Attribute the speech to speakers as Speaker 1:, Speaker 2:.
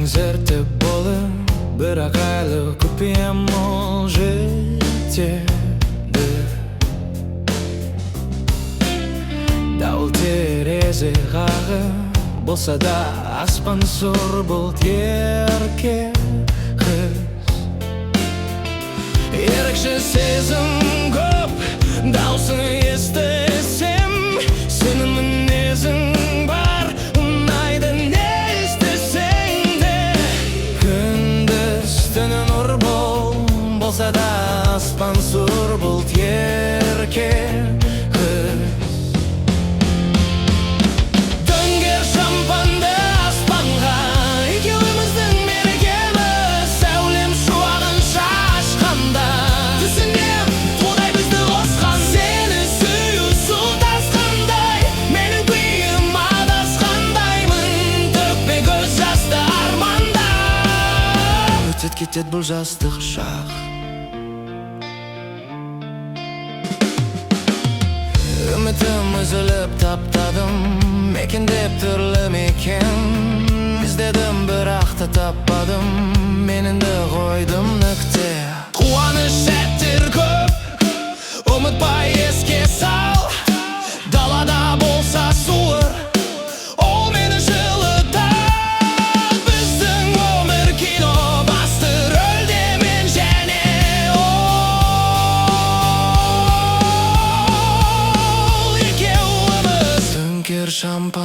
Speaker 1: Зертеп болып, бірақ әлі күпем ол жетеді. Дауыл терезе қағы болса да, аспан сұр бұлт ерке қыз. Ерекше сезім көп, даусын естісем, сенің мінезің бар, ұнайды не істесең де. Күндіз түні нұр болса да, аспан сұр бұлт ерке қыз. Төнгер шампанды аспанға, екеуіміздің мерекелі сәулем шуағын шашқанда. Түсінем, құдай бізді қосқан, сені сүю су тасқандай. Менің күйім адасқандаймын, төкпе көз жасты арманда. Өтет кетет бұл жастық шақ, үмітім үзіліп таптадым, мекендеп түрлі мекен іздедім, бірақ та таппадым, мен енді қойдым нүкте. Қуаныш сәттер көп, ұмытпай еске сал, далада болса суыр, ол мені жылытар. Біздің өмір кино, басты рөлде мен және ол екеуіміз. Төңкер шампан